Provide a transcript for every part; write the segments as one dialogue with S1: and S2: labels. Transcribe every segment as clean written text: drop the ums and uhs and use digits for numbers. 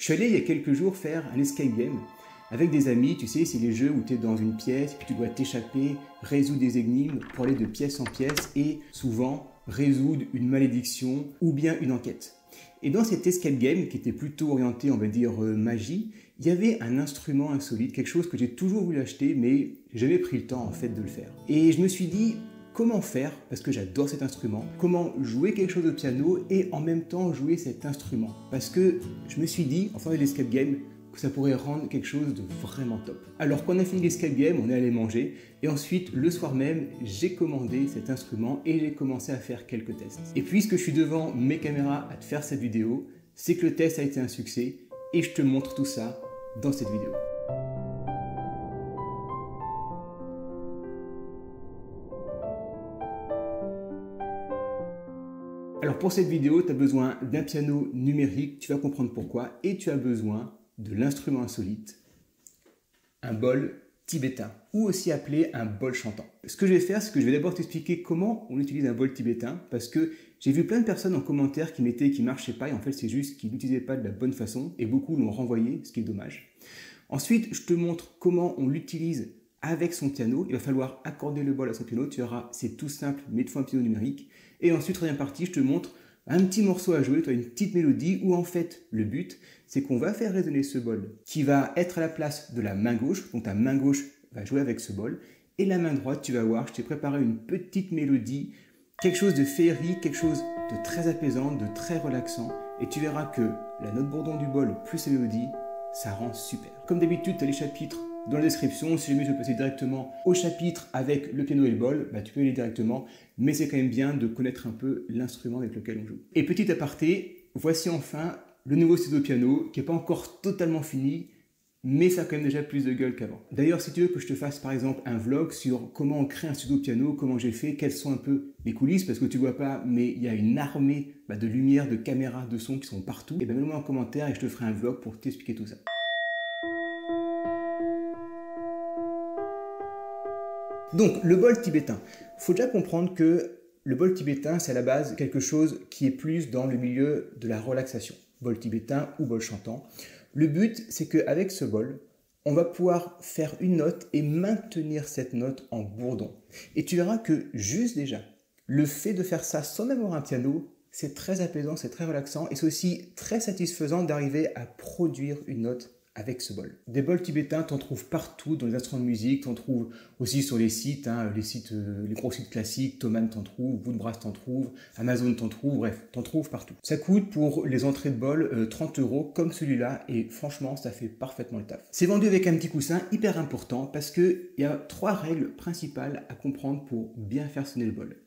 S1: Je suis allé il y a quelques jours faire un escape game avec des amis, tu sais, c'est les jeux où tu es dans une pièce, puis tu dois t'échapper, résoudre des énigmes pour aller de pièce en pièce et souvent résoudre une malédiction ou bien une enquête. Et dans cet escape game, qui était plutôt orienté, on va dire, magie, il y avait un instrument insolite, quelque chose que j'ai toujours voulu acheter, mais j'ai jamais pris le temps en fait de le faire. Et je me suis dit, comment faire, parce que j'adore cet instrument, comment jouer quelque chose au piano et en même temps jouer cet instrument. Parce que je me suis dit, en faisant l'escape game, que ça pourrait rendre quelque chose de vraiment top. Alors quand on a fini l'escape game, on est allé manger et ensuite le soir même, j'ai commandé cet instrument et j'ai commencé à faire quelques tests. Et puisque je suis devant mes caméras à te faire cette vidéo, c'est que le test a été un succès et je te montre tout ça dans cette vidéo. Alors pour cette vidéo, tu as besoin d'un piano numérique, tu vas comprendre pourquoi, et tu as besoin de l'instrument insolite, un bol tibétain, ou aussi appelé un bol chantant. Ce que je vais faire, c'est que je vais d'abord t'expliquer comment on utilise un bol tibétain, parce que j'ai vu plein de personnes en commentaire qui mettaient qui ne marchaient pas, et en fait c'est juste qu'ils n'utilisaient pas de la bonne façon, et beaucoup l'ont renvoyé, ce qui est dommage. Ensuite, je te montre comment on l'utilise avec son piano. Il va falloir accorder le bol à son piano, tu verras, c'est tout simple, mais il te faut un piano numérique. Et ensuite, troisième partie, je te montre un petit morceau à jouer, tu as une petite mélodie où en fait, le but, c'est qu'on va faire résonner ce bol qui va être à la place de la main gauche, donc ta main gauche va jouer avec ce bol, et la main droite, tu vas voir, je t'ai préparé une petite mélodie, quelque chose de féerique, quelque chose de très apaisant, de très relaxant, et tu verras que la note bourdon du bol plus la mélodie, ça rend super. Comme d'habitude, tu as les chapitres dans la description. Si jamais je veux passer directement au chapitre avec le piano et le bol, bah, tu peux y aller directement, mais c'est quand même bien de connaître un peu l'instrument avec lequel on joue. Et petit aparté, voici enfin le nouveau studio piano qui n'est pas encore totalement fini, mais ça a quand même déjà plus de gueule qu'avant. D'ailleurs, si tu veux que je te fasse par exemple un vlog sur comment on crée un studio piano, comment j'ai fait, quelles sont un peu les coulisses, parce que tu vois pas, mais il y a une armée de lumière, de caméras, de sons qui sont partout, et bien mets-le-moi en commentaire et je te ferai un vlog pour t'expliquer tout ça. Donc, le bol tibétain. Il faut déjà comprendre que le bol tibétain, c'est à la base quelque chose qui est plus dans le milieu de la relaxation. Bol tibétain ou bol chantant. Le but, c'est qu'avec ce bol, on va pouvoir faire une note et maintenir cette note en bourdon. Et tu verras que juste déjà, le fait de faire ça sans même avoir un piano, c'est très apaisant, c'est très relaxant et c'est aussi très satisfaisant d'arriver à produire une note avec ce bol. Des bols tibétains, t'en trouves partout dans les instruments de musique, t'en trouves aussi sur les sites, les gros sites classiques, Thomann t'en trouve, Woodbrass t'en trouve, Amazon t'en trouve, bref, t'en trouves partout. Ça coûte pour les entrées de bol 30 € comme celui-là et franchement, ça fait parfaitement le taf. C'est vendu avec un petit coussin hyper important parce qu'il y a 3 règles principales à comprendre pour bien faire sonner le bol.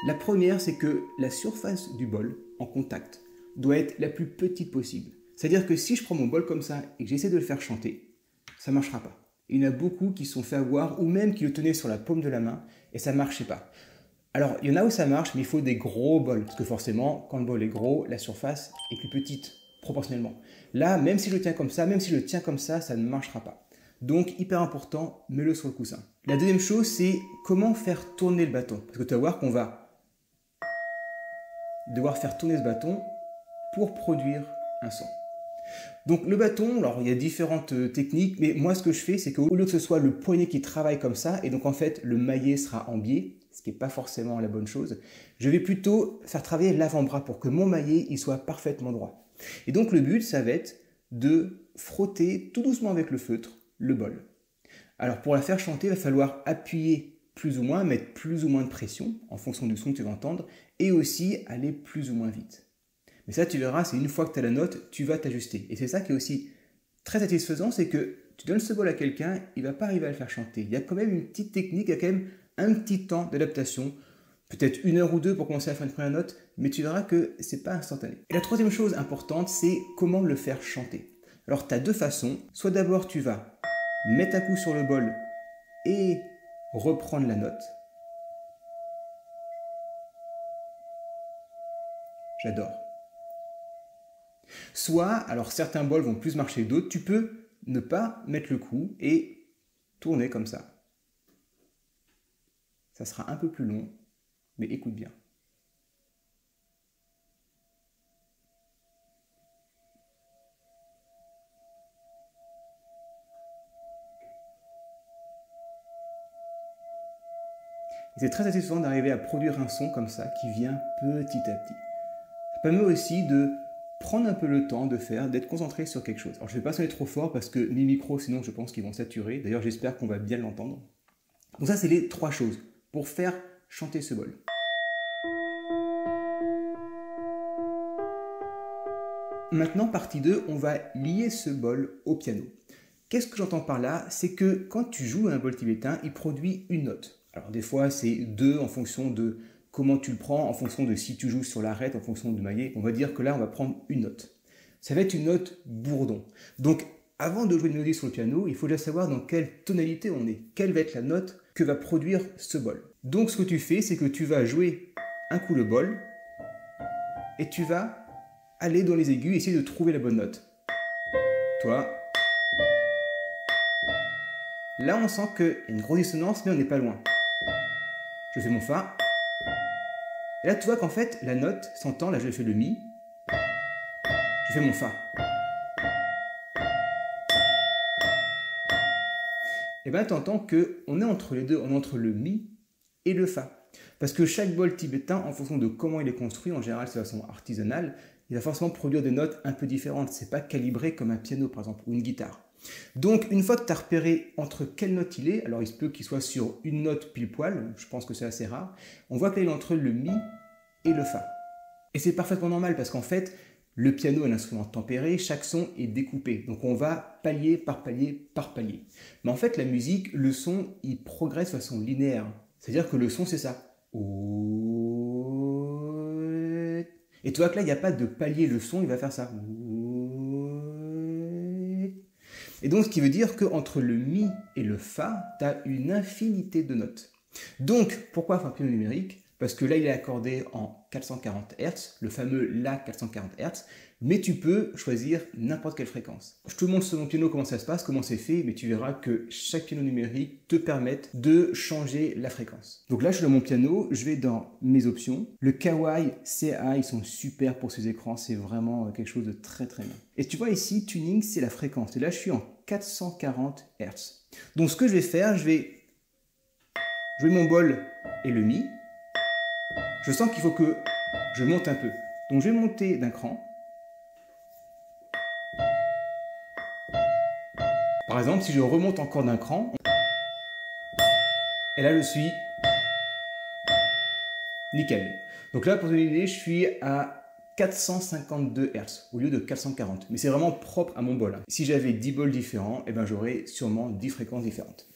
S1: La première, c'est que la surface du bol en contact doit être la plus petite possible. C'est-à-dire que si je prends mon bol comme ça et que j'essaie de le faire chanter, ça ne marchera pas. Il y en a beaucoup qui se sont fait avoir ou même qui le tenaient sur la paume de la main et ça ne marchait pas. Alors, il y en a où ça marche, mais il faut des gros bols. Parce que forcément, quand le bol est gros, la surface est plus petite, proportionnellement. Là, même si je le tiens comme ça, ça ne marchera pas. Donc, hyper important, mets-le sur le coussin. La deuxième chose, c'est comment faire tourner le bâton. Parce que tu vas voir qu'on va devoir faire tourner ce bâton pour produire un son. Donc le bâton, alors il y a différentes techniques, mais moi ce que je fais, c'est qu'au lieu que ce soit le poignet qui travaille comme ça, et donc en fait le maillet sera en biais, ce qui n'est pas forcément la bonne chose, je vais plutôt faire travailler l'avant-bras pour que mon maillet il soit parfaitement droit. Et donc le but, ça va être de frotter tout doucement avec le feutre le bol. Alors pour la faire chanter, il va falloir appuyer plus ou moins, mettre plus ou moins de pression en fonction du son que tu vas entendre, et aussi aller plus ou moins vite. Mais ça, tu verras, c'est une fois que tu as la note, tu vas t'ajuster. Et c'est ça qui est aussi très satisfaisant, c'est que tu donnes ce bol à quelqu'un, il ne va pas arriver à le faire chanter. Il y a quand même une petite technique, il y a quand même un petit temps d'adaptation, peut-être 1 heure ou 2 pour commencer à faire une première note, mais tu verras que ce n'est pas instantané. Et la troisième chose importante, c'est comment le faire chanter. Alors, tu as 2 façons. Soit d'abord, tu vas mettre un coup sur le bol et reprendre la note. J'adore. Soit, alors certains bols vont plus marcher que d'autres, tu peux ne pas mettre le coup et tourner comme ça. Ça sera un peu plus long, mais écoute bien. Et c'est très satisfaisant d'arriver à produire un son comme ça qui vient petit à petit. Ça permet aussi de prendre un peu le temps de faire, d'être concentré sur quelque chose. Alors je ne vais pas sonner trop fort parce que mes micros, sinon je pense qu'ils vont saturer. D'ailleurs j'espère qu'on va bien l'entendre. Donc ça c'est les 3 choses pour faire chanter ce bol. Maintenant, partie 2, on va lier ce bol au piano. Qu'est-ce que j'entends par là? C'est que quand tu joues un bol tibétain, il produit une note. Alors des fois, c'est 2 en fonction de comment tu le prends, en fonction de si tu joues sur l'arête, en fonction du maillet. On va dire que là, on va prendre une note. Ça va être une note bourdon. Donc, avant de jouer une mélodie sur le piano, il faut déjà savoir dans quelle tonalité on est. Quelle va être la note que va produire ce bol. Donc, ce que tu fais, c'est que tu vas jouer un coup le bol et tu vas aller dans les aigus et essayer de trouver la bonne note. Toi. Là, on sent qu'il y a une grosse dissonance, mais on n'est pas loin. Je fais mon Fa. Et là, tu vois qu'en fait, la note s'entend. Là, je fais le Mi. Je fais mon Fa. Et bien, tu entends qu'on est entre les deux. On est entre le Mi et le Fa. Parce que chaque bol tibétain, en fonction de comment il est construit, en général, c'est de façon artisanale, il va forcément produire des notes un peu différentes. Ce n'est pas calibré comme un piano, par exemple, ou une guitare. Donc, une fois que tu as repéré entre quelle note il est, alors il se peut qu'il soit sur une note pile poil, je pense que c'est assez rare, on voit qu'il est entre le Mi et le Fa. Et c'est parfaitement normal parce qu'en fait, le piano est un instrument tempéré, chaque son est découpé. Donc on va palier par palier par palier. Mais en fait, la musique, le son, il progresse de façon linéaire. C'est-à-dire que le son, c'est ça. Et tu vois que là, il n'y a pas de palier, le son, il va faire ça. Et donc, ce qui veut dire qu'entre le Mi et le Fa, tu as une infinité de notes. Donc, pourquoi faire un piano numérique? Parce que là, il est accordé en 440 Hz, le fameux La 440 Hz, mais tu peux choisir n'importe quelle fréquence. Je te montre sur mon piano comment ça se passe, comment c'est fait, mais tu verras que chaque piano numérique te permet de changer la fréquence. Donc là, je suis dans mon piano, je vais dans mes options. Le Kawai CA, ils sont super pour ces écrans, c'est vraiment quelque chose de très très bien. Et tu vois ici, tuning, c'est la fréquence. Et là, je suis en 440 Hz. Donc ce que je vais faire, je vais jouer mon bol et le Mi. Je sens qu'il faut que je monte un peu. Donc je vais monter d'un cran. Par exemple, si je remonte encore d'un cran, et là je suis nickel. Donc là, pour donner une idée, je suis à 452 Hz au lieu de 440. Mais c'est vraiment propre à mon bol. Si j'avais 10 bols différents, eh ben, j'aurais sûrement 10 fréquences différentes.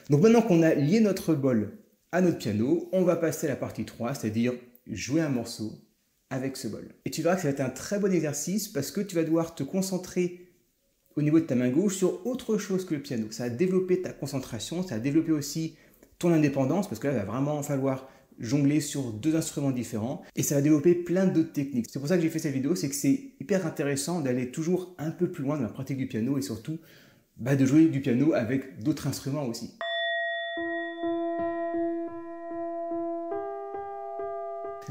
S1: Donc maintenant qu'on a lié notre bol à notre piano, on va passer à la partie 3, c'est-à-dire jouer un morceau avec ce bol. Et tu verras que ça va être un très bon exercice parce que tu vas devoir te concentrer au niveau de ta main gauche sur autre chose que le piano. Ça va développer ta concentration, ça va développer aussi ton indépendance parce que là, il va vraiment falloir jongler sur 2 instruments différents et ça va développer plein d'autres techniques. C'est pour ça que j'ai fait cette vidéo, c'est que c'est hyper intéressant d'aller toujours un peu plus loin dans la pratique du piano et surtout de jouer du piano avec d'autres instruments aussi.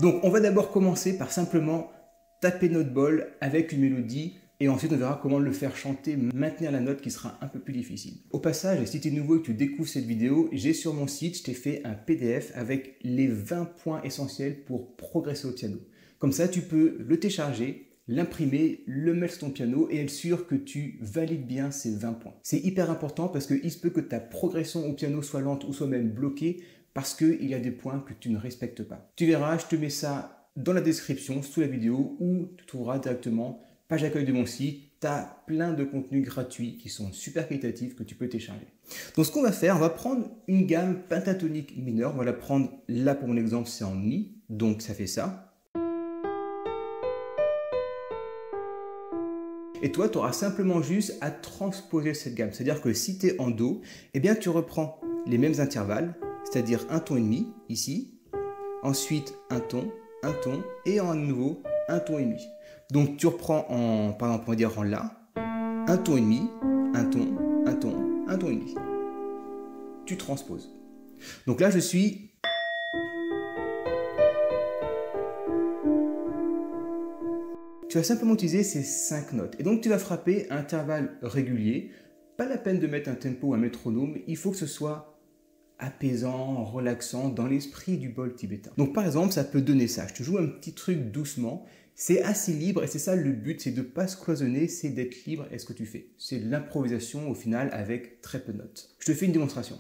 S1: Donc on va d'abord commencer par simplement taper notre bol avec une mélodie et ensuite on verra comment le faire chanter, maintenir la note qui sera un peu plus difficile. Au passage, si tu es nouveau et que tu découvres cette vidéo, j'ai sur mon site, je t'ai fait un PDF avec les 20 points essentiels pour progresser au piano. Comme ça, tu peux le télécharger, l'imprimer, le mettre sur ton piano et être sûr que tu valides bien ces 20 points. C'est hyper important parce qu'il se peut que ta progression au piano soit lente ou soit même bloquée parce qu'il y a des points que tu ne respectes pas. Tu verras, je te mets ça dans la description, sous la vidéo, ou tu trouveras directement page d'accueil de mon site. Tu as plein de contenus gratuits qui sont super qualitatifs que tu peux télécharger. Donc ce qu'on va faire, on va prendre une gamme pentatonique mineure. On va la prendre là pour mon exemple, c'est en Mi, donc ça fait ça. Et toi, tu auras simplement juste à transposer cette gamme. C'est-à-dire que si tu es en Do, eh bien tu reprends les mêmes intervalles, c'est-à-dire un ton et demi, ici, ensuite un ton, et à nouveau un ton et demi. Donc tu reprends en, par exemple, on va dire en La, un ton et demi, un ton et demi. Tu transposes. Donc là, je suis... Tu vas simplement utiliser ces 5 notes. Et donc tu vas frapper à intervalles réguliers. Pas la peine de mettre un tempo ou un métronome, il faut que ce soit apaisant, relaxant dans l'esprit du bol tibétain. Donc par exemple, ça peut donner ça. Je te joue un petit truc doucement. C'est assez libre et c'est ça le but, c'est de ne pas se cloisonner, c'est d'être libre et ce que tu fais. C'est de l'improvisation au final avec très peu de notes. Je te fais une démonstration.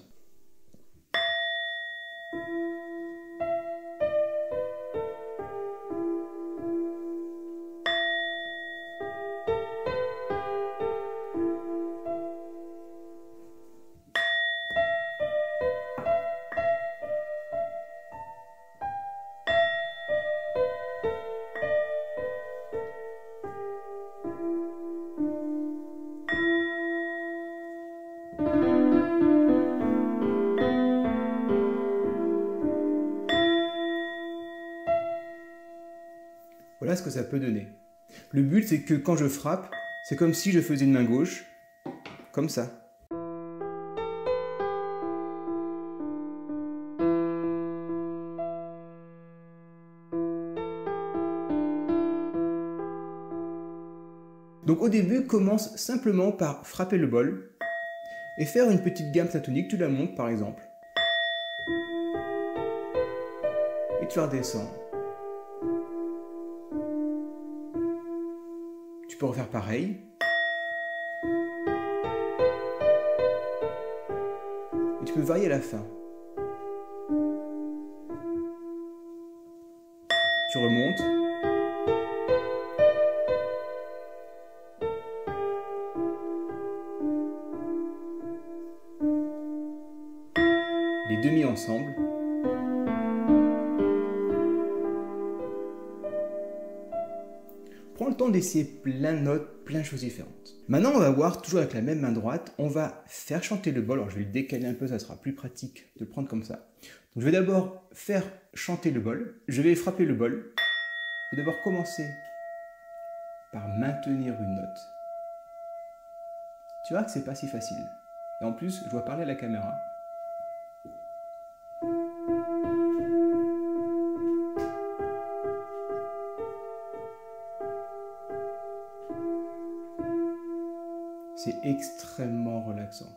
S1: Voilà ce que ça peut donner. Le but, c'est que quand je frappe, c'est comme si je faisais une main gauche, comme ça. Donc au début, commence simplement par frapper le bol et faire une petite gamme pentatonique, tu la montes par exemple. Et tu la redescends. Tu peux refaire pareil. Et tu peux varier à la fin. Tu remontes. Les demi ensemble. Prends le temps d'essayer plein de notes, plein de choses différentes. Maintenant, on va voir, toujours avec la même main droite, on va faire chanter le bol. Alors, je vais le décaler un peu, ça sera plus pratique de le prendre comme ça. Donc, je vais d'abord faire chanter le bol. Je vais frapper le bol. Je vais d'abord commencer par maintenir une note. Tu vois que c'est pas si facile. Et en plus, je dois parler à la caméra. C'est extrêmement relaxant.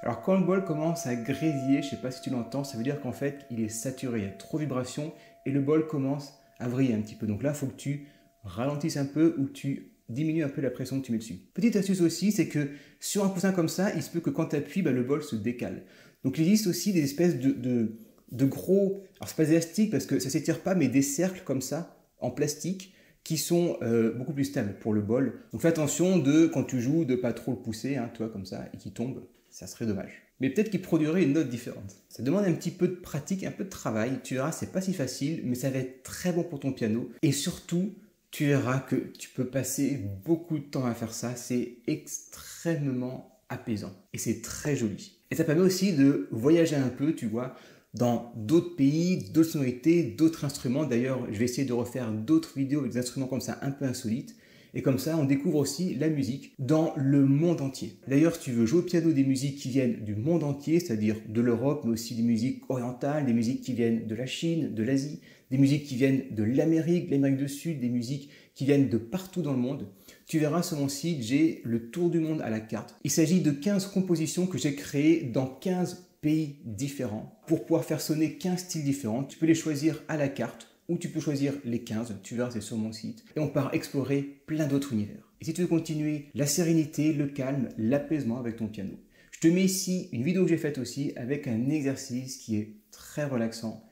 S1: Alors quand le bol commence à grésiller, je ne sais pas si tu l'entends, ça veut dire qu'en fait il est saturé, il y a trop de vibrations et le bol commence à vriller un petit peu. Donc là, il faut que tu ralentisses un peu ou tu diminues un peu la pression que tu mets dessus. Petite astuce aussi, c'est que sur un coussin comme ça, il se peut que quand tu appuies, le bol se décale. Donc il existe aussi des espèces de gros, alors c'est pas des élastiques parce que ça ne s'étire pas, mais des cercles comme ça, en plastique, qui sont beaucoup plus stables pour le bol. Donc fais attention quand tu joues, de pas trop le pousser, hein, toi comme ça, et qu'il tombe. Ça serait dommage. Mais peut-être qu'il produirait une note différente. Ça demande un petit peu de pratique, un peu de travail. Tu verras, c'est pas si facile, mais ça va être très bon pour ton piano. Et surtout, tu verras que tu peux passer beaucoup de temps à faire ça. C'est extrêmement apaisant. Et c'est très joli. Et ça permet aussi de voyager un peu, tu vois, dans d'autres pays, d'autres sonorités, d'autres instruments. D'ailleurs, je vais essayer de refaire d'autres vidéos avec des instruments comme ça, un peu insolites. Et comme ça, on découvre aussi la musique dans le monde entier. D'ailleurs, si tu veux jouer au piano des musiques qui viennent du monde entier, c'est-à-dire de l'Europe, mais aussi des musiques orientales, des musiques qui viennent de la Chine, de l'Asie, des musiques qui viennent de l'Amérique, de l'Amérique du Sud, des musiques qui viennent de partout dans le monde, tu verras sur mon site, j'ai le tour du monde à la carte. Il s'agit de 15 compositions que j'ai créées dans 15 pays différents pour pouvoir faire sonner 15 styles différents. Tu peux les choisir à la carte ou tu peux choisir les 15, tu verras, c'est sur mon site. Et on part explorer plein d'autres univers. Et si tu veux continuer la sérénité, le calme, l'apaisement avec ton piano, je te mets ici une vidéo que j'ai faite aussi avec un exercice qui est très relaxant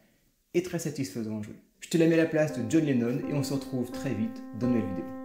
S1: et très satisfaisant à jouer. Je te la mets à la place de John Lennon et on se retrouve très vite dans une nouvelle vidéo.